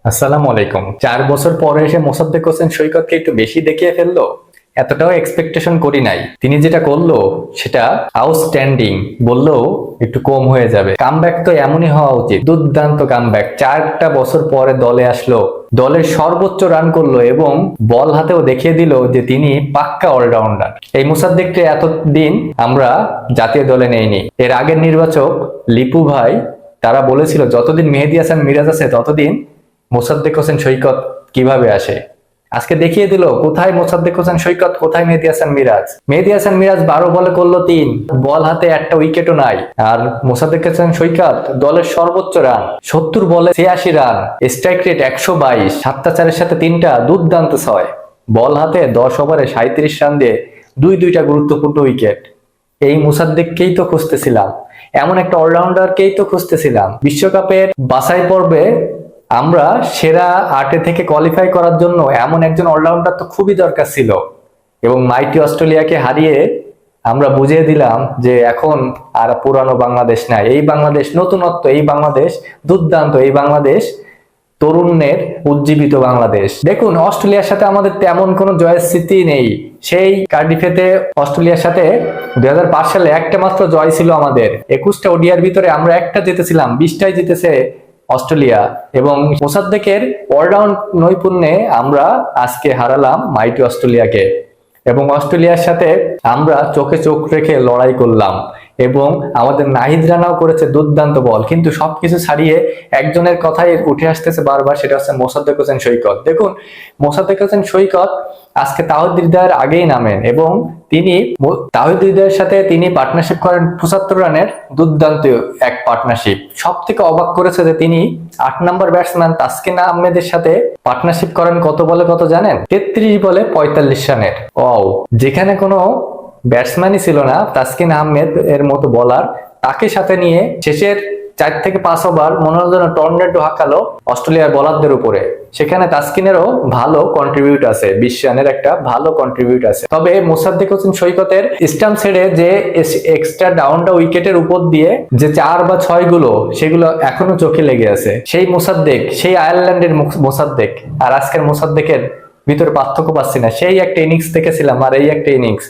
আসসালামু আলাইকুম। 4 বছর পরে এসে মোসাদ্দেক হোসেন সৈকতকে একটু বেশি দেখিয়ে ফেললো। এতটাও এক্সপেকটেশন করি নাই। তিনি যেটা করলো সেটা আউটস্ট্যান্ডিং বললেও একটু কম হয়ে যাবে। কামব্যাক তো এমনই হওয়া উচিত, দুর্দান্ত কামব্যাক। 4টা বছর পরে দলে আসলো, দলের সর্বোচ্চ রান করলো এবং বল হাতেও দেখিয়ে দিল যে তিনি পাক্কা অলরাউন্ডার। এই মোসাদ্দেককে এতদিন আমরা জাতীয় দলে নেইনি। এর আগের নির্বাচক লিপু ভাই তারা বলেছিল যতদিন মেহেদী হাসান মিরাজ আছে ততদিন মোসাদ্দেক হোসেন সৈকত কিভাবে আসে। আজকে দেখিয়ে দিল কোথায় মোসাদ্দেক হোসেন সৈকত, কোথায় মেহেদী হাসান মিরাজ। মেহেদী হাসান মিরাজ 12 বলে করলো 3, বল হাতে একটা উইকেটও নাই। আর মোসাদ্দেক হোসেন সৈকত দলের সর্বোচ্চ রান, 70 বলে 86 রান, স্ট্রাইক রেট 122, 7টা 4-এর সাথে 3টা, দুর্দান্ত 6। বল হাতে 10 ওভারে 37 রান দিয়ে দুইটা গুরুত্বপূর্ণ উইকেট। এই মুসাদ্দেককেই তো খুঁজতেছিলাম, এমন একটা অলরাউন্ডারকেই তো খুঁজতেছিলাম। বিশ্বকাপের বাছাই পর্বে আমরা সেরা 8-এ থেকে কোয়ালিফাই করার জন্য এমন একজন অলরাউন্ডার তো খুবই দরকার ছিল। এবং মাইটি অস্ট্রেলিয়াকে হারিয়ে আমরা বুঝিয়ে দিলাম যে এখন আর পুরানো বাংলাদেশ নাই, এই বাংলাদেশ নতুনত্ব, এই বাংলাদেশ দুর্দান্ত, এই বাংলাদেশ তরুণের উজ্জীবিত বাংলাদেশ। দেখুন, অস্ট্রেলিয়ার সাথে আমাদের তেমন কোনো জয়ের স্মৃতি নেই। সেই কার্ডিফেতে অস্ট্রেলিয়ার সাথে 2005 সালে একটা মাত্র জয় ছিল আমাদের। 21টা ওডিআর ভিতরে আমরা একটা জিতেছিলাম, 20টাই জিতেছে অস্ট্রেলিয়া। এবং মোসাদ্দেকের অলরাউন্ড নৈপুণ্যে আমরা আজকে হারালাম মাইটি অস্ট্রেলিয়াকে। এবং অস্ট্রেলিয়ার সাথে আমরা চোখে চোখ রেখে লড়াই করলাম এবং আমাদের নাহিদ রানাও করেছে দুর্দান্ত বল। কিন্তু সবকিছু ছাড়িয়ে একজনের কথাই উঠে আসতেছে বারবার, সেটা হচ্ছে মোসাদ্দেক হোসেন সৈকত। দেখুন, মোসাদ্দেক হোসেন সৈকত আজকে তাহিদ হৃদয়ের আগেই নামেন এবং তিনি তাহিদ হৃদয়ের সাথে তিনি পার্টনারশিপ করেন 75 রানের, দুর্দান্ত এক পার্টনারশিপ। সব থেকে অবাক করেছে যে তিনি 8 নম্বর ব্যাটসম্যান তাসকিন আহমেদের সাথে পার্টনারশিপ করেন কত বলে কত জানেন? 33 বলে 45 রানের। যেখানে কোনো ব্যাটসম্যানই ছিল না তাসকিন আহমেদ এর মতো বলার, তাকে সাথে নিয়ে শেষের 4 থেকে 5 ওভার মনে হয় যেন টর্নেডো হাঁকালো অস্ট্রেলিয়ার বোলারদের উপরে। সেখানে তাসকিনেরও ভালো কন্ট্রিবিউট আছে, 20 রানের একটা ভালো কন্ট্রিবিউট আছে। তবে মোসাদ্দেক হোসেন সৈকতের স্টাম্প ছেড়ে যে এক্সট্রা ডাউনটা উইকেটের উপর দিয়ে যে 4 বা 6 গুলো, সেগুলো এখনো চোখে লেগে আছে। সেই মোসাদ্দেক, সেই আয়ারল্যান্ডের মোসাদ্দেক আর আজকের মোসাদ্দেকের ভিতরে পার্থক্য পাচ্ছি না। সেই একটা ইনিংস দেখেছিলাম আর এই একটা ইনিংস,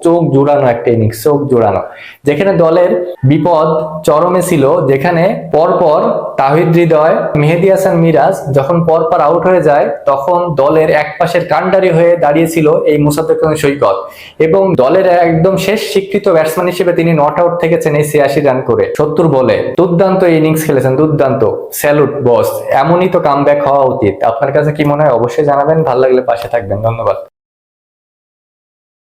চোখ জোড়ানো একটা ইনিংস, চোখ জোড়ানো। যেখানে দলের বিপদ চরমে ছিল, যেখানে পরপর তাহিদ হৃদয়, মেহেদী হাসান মিরাজ যখন পরপর আউট হয়ে যায়, তখন দলের এক পাশের কান্ডারি হয়ে দাঁড়িয়েছিল এই মোসাদ্দেক হোসেন সৈকত। এবং দলের একদম শেষ স্বীকৃত ব্যাটসম্যান হিসেবে তিনি নট আউট থেকেছেন এই 86 রান করে 70 বলে। দুর্দান্ত ইনিংস খেলেছেন, দুর্দান্ত। স্যালুট বস, এমনই তো কামব্যাক হওয়া উচিত। আপনার কাছে কি মনে হয় অবশ্যই জানাবেন, ভালো লাগলে পাশে থাকবেন। ধন্যবাদ।